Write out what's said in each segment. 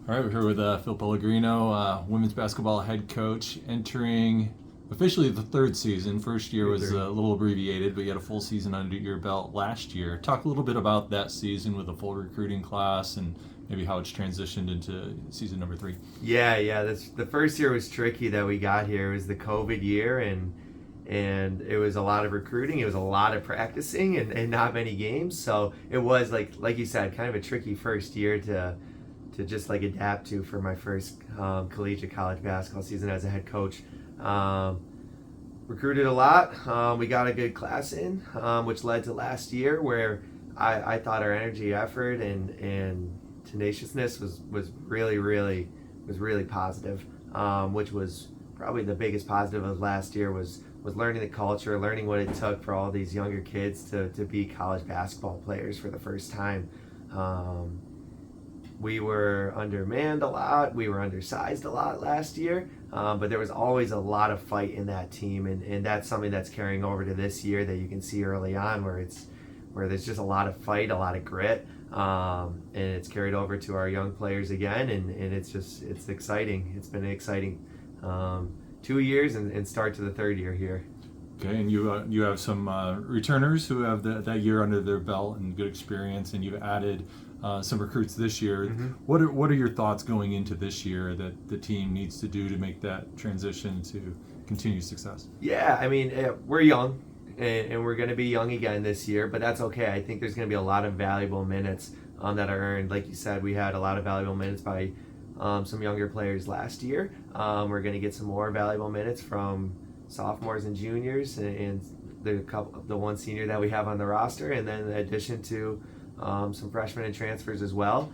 All right, we're here with Phil Pellegrino, women's basketball head coach, entering officially the third season. First year was a little abbreviated, but you had a full season under your belt last year. Talk a little bit about that season with a full recruiting class and maybe how it's transitioned into season number 3. Yeah. The first year was tricky that we got here. It was the COVID year, and it was a lot of recruiting. It was a lot of practicing and not many games. So it was like you said, kind of a tricky first year to just like adapt to for my first collegiate college basketball season as a head coach. Recruited a lot. We got a good class in, which led to last year where I thought our energy, effort, and tenaciousness was really positive, which was probably the biggest positive of last year was learning the culture, learning what it took for all these younger kids to be college basketball players for the first time. We were undermanned a lot. We were undersized a lot last year, but there was always a lot of fight in that team, and that's something that's carrying over to this year that you can see early on, where there's just a lot of fight, a lot of grit, and it's carried over to our young players again, and it's exciting. It's been an exciting 2 years and start to the third year here. Okay, and you have some returners who have that year under their belt and good experience, and you've added some recruits this year. Mm-hmm. What are your thoughts going into this year that the team needs to do to make that transition to continued success? Yeah, I mean, we're young, and we're going to be young again this year, but that's okay. I think there's going to be a lot of valuable minutes that are earned. Like you said, we had a lot of valuable minutes by some younger players last year. We're going to get some more valuable minutes from sophomores and juniors, and the one senior that we have on the roster, and then in addition to some freshmen and transfers as well.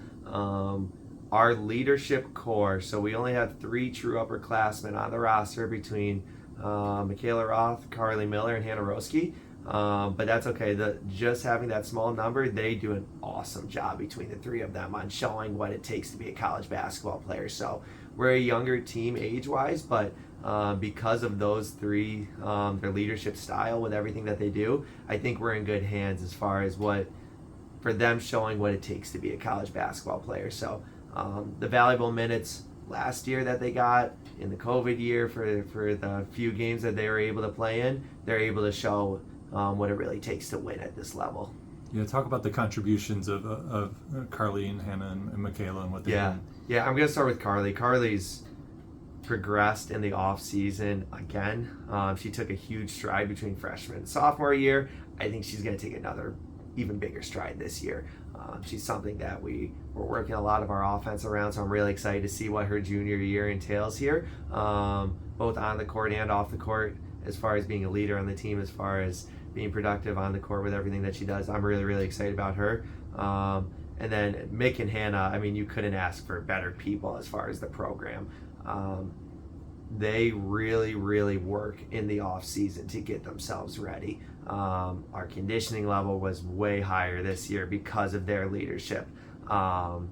Our leadership core, so we only have 3 true upperclassmen on the roster between Michaela Roth, Carly Miller, and Hannah Roski. But that's okay. Just having that small number, they do an awesome job between the 3 of them on showing what it takes to be a college basketball player. So we're a younger team age-wise, but because of those 3, their leadership style with everything that they do, I think we're in good hands as far as for them showing what it takes to be a college basketball player. So the valuable minutes last year that they got in the COVID year for the few games that they were able to play in, they're able to show what it really takes to win at this level. Yeah, talk about the contributions of Carly and Hannah and Michaela and what they do. Yeah, I'm going to start with Carly. Carly's progressed in the off season again. She took a huge stride between freshman and sophomore year. I think she's going to take another even bigger stride this year. She's something that we're working a lot of our offense around, so I'm really excited to see what her junior year entails here, both on the court and off the court, as far as being a leader on the team, as far as being productive on the court with everything that she does. I'm really excited about her. And then Mick and Hannah, I mean, you couldn't ask for better people as far as the program. They really work in the off season to get themselves ready. Our conditioning level was way higher this year because of their leadership. Our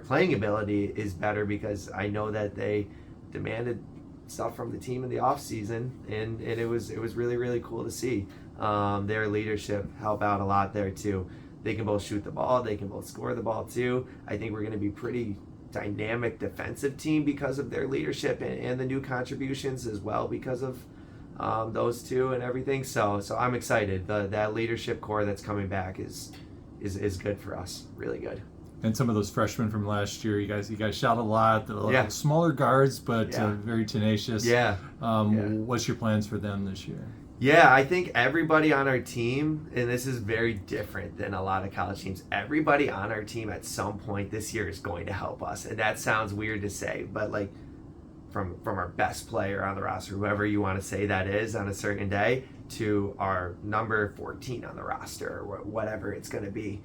playing ability is better because I know that they demanded stuff from the team in the off season, and it was really cool to see. Their leadership help out a lot there too. They can both shoot the ball, they can both score the ball too. I think we're going to be pretty dynamic defensive team because of their leadership and the new contributions as well because of those 2 and everything. So I'm excited. That leadership core that's coming back is good for us. Really good. And some of those freshmen from last year, you guys shot a lot. They're smaller guards, but very tenacious. What's your plans for them this year? Yeah, I think everybody on our team, and this is very different than a lot of college teams, everybody on our team at some point this year is going to help us. And that sounds weird to say, but like from our best player on the roster, whoever you want to say that is on a certain day, to our number 14 on the roster, or whatever it's going to be,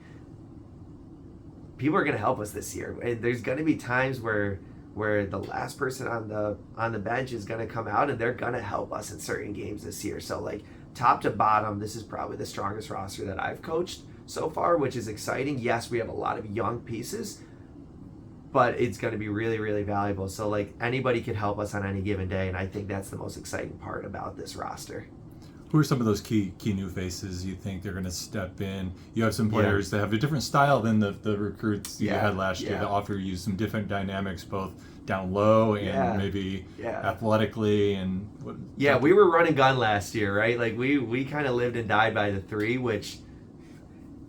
people are going to help us this year. And there's going to be times where the last person on the bench is going to come out and they're going to help us in certain games this year. So like top to bottom, this is probably the strongest roster that I've coached so far, which is exciting. Yes, we have a lot of young pieces, but it's going to be really valuable. So like anybody could help us on any given day, and I think that's the most exciting part about this roster. Who are some of those key new faces you think they're going to step in? You have some players that have a different style than the recruits you had last year that offer you some different dynamics, both down low and maybe athletically. And we were run and gun last year, right? Like we kind of lived and died by the three, which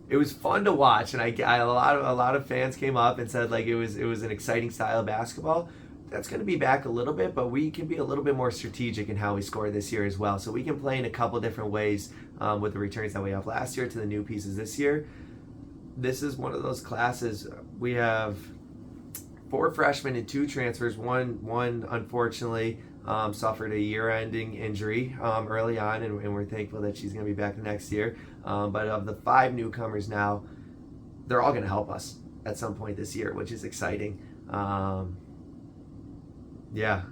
it was fun to watch. And a lot of fans came up and said like it was an exciting style of basketball. That's going to be back a little bit, but we can be a little bit more strategic in how we score this year as well. So we can play in a couple different ways with the returns that we have last year to the new pieces this year. This is one of those classes. We have 4 freshmen and 2 transfers. One unfortunately suffered a year-ending injury early on, and we're thankful that she's going to be back the next year. But of the 5 newcomers now, they're all going to help us at some point this year, which is exciting.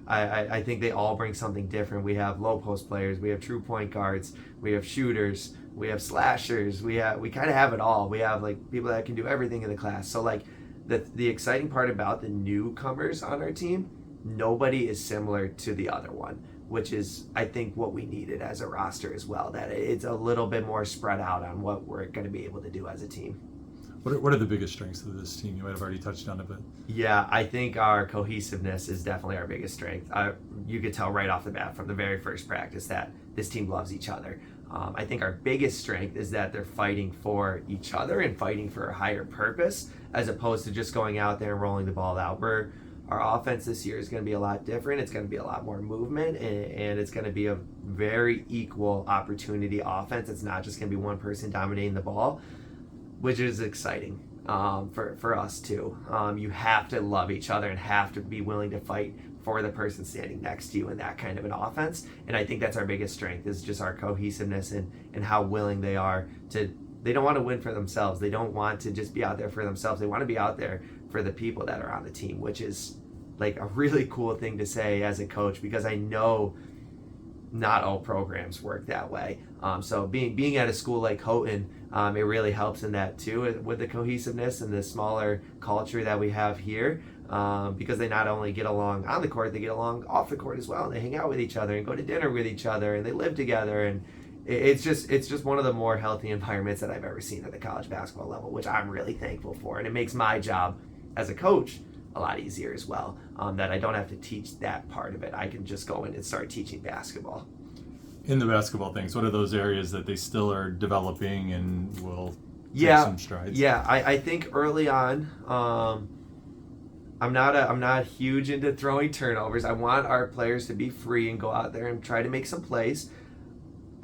I think they all bring something different. We have low post players, we have true point guards, we have shooters, we have slashers, we kind of have it all. We have like people that can do everything in the class. So like the exciting part about the newcomers on our team, nobody is similar to the other one, which is I think what we needed as a roster as well, that it's a little bit more spread out on what we're going to be able to do as a team. What are the biggest strengths of this team? You might have already touched on it, but yeah, I think our cohesiveness is definitely our biggest strength. You could tell right off the bat from the very first practice that this team loves each other. I think our biggest strength is that they're fighting for each other and fighting for a higher purpose, as opposed to just going out there and rolling the ball out. Our offense this year is going to be a lot different. It's going to be a lot more movement, and it's going to be a very equal opportunity offense. It's not just going to be one person dominating the ball, which is exciting for us too. You have to love each other and have to be willing to fight for the person standing next to you in that kind of an offense. And I think that's our biggest strength, is just our cohesiveness and how willing they are to. They don't want to win for themselves. They don't want to just be out there for themselves. They want to be out there for the people that are on the team, which is like a really cool thing to say as a coach, because I know not all programs work that way. So being at a school like Houghton, it really helps in that too, with the cohesiveness and the smaller culture that we have here, because they not only get along on the court, they get along off the court as well, and they hang out with each other and go to dinner with each other and they live together, and it's just one of the more healthy environments that I've ever seen at the college basketball level, which I'm really thankful for, and it makes my job as a coach a lot easier as well, that I don't have to teach that part of it. I can just go in and start teaching basketball. In the basketball things, what are those areas that they still are developing and will take some strides? Yeah, I think early on, I'm not huge into throwing turnovers. I want our players to be free and go out there and try to make some plays.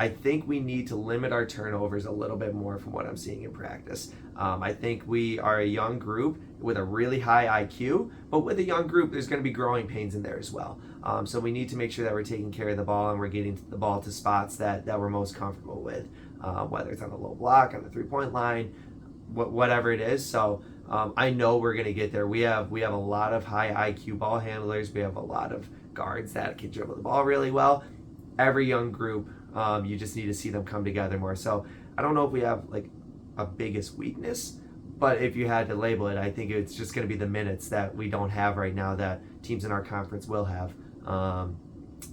I think we need to limit our turnovers a little bit more from what I'm seeing in practice. I think we are a young group with a really high IQ, but with a young group, there's going to be growing pains in there as well. So we need to make sure that we're taking care of the ball and we're getting the ball to spots that we're most comfortable with, whether it's on the low block, on the three-point line, whatever it is. So I know we're going to get there. We have a lot of high IQ ball handlers. We have a lot of guards that can dribble the ball really well. Every young group, you just need to see them come together more. So I don't know if we have like a biggest weakness, but if you had to label it, I think it's just going to be the minutes that we don't have right now that teams in our conference will have.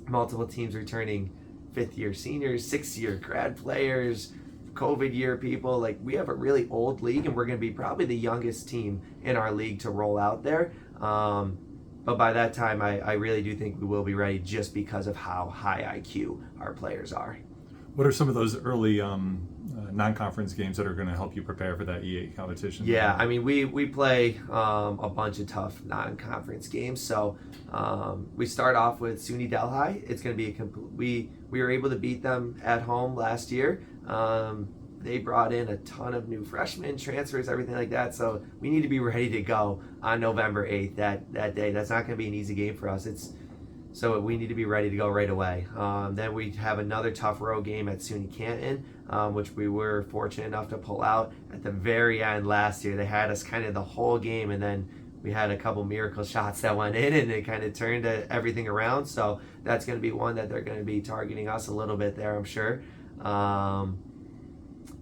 Multiple teams returning 5th-year seniors, 6th-year grad players, COVID year people. Like, we have a really old league, and we're going to be probably the youngest team in our league to roll out there. But by that time, I really do think we will be ready, just because of how high IQ our players are. What are some of those early non-conference games that are going to help you prepare for that E8 competition? Yeah, I mean, we play a bunch of tough non-conference games. So we start off with SUNY Delhi. It's going to be we were able to beat them at home last year. They brought in a ton of new freshmen, transfers, everything like that. So we need to be ready to go on November 8th, that day. That's not going to be an easy game for us. So we need to be ready to go right away. Then we have another tough road game at SUNY Canton, which we were fortunate enough to pull out at the very end last year. They had us kind of the whole game, and then we had a couple miracle shots that went in, and it kind of turned everything around. So that's going to be one that they're going to be targeting us a little bit there, I'm sure.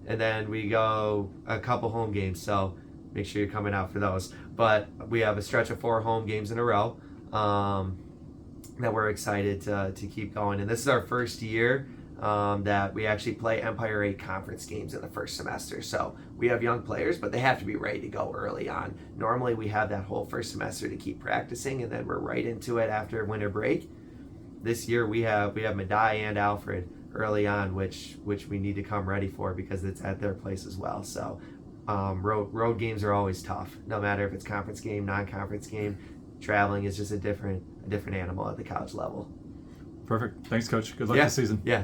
And then we go a couple home games, so make sure you're coming out for those. But we have a stretch of 4 home games in a row that we're excited to keep going. And this is our first year that we actually play Empire 8 conference games in the first semester. So we have young players, but they have to be ready to go early on. Normally we have that whole first semester to keep practicing, and then we're right into it after winter break. This year we have Madai and Alfred early on, which we need to come ready for because it's at their place as well. So road games are always tough, no matter if it's conference game, non-conference game. Traveling is just a different animal at the college level. Perfect. Thanks, Coach. Good luck this season. Yeah.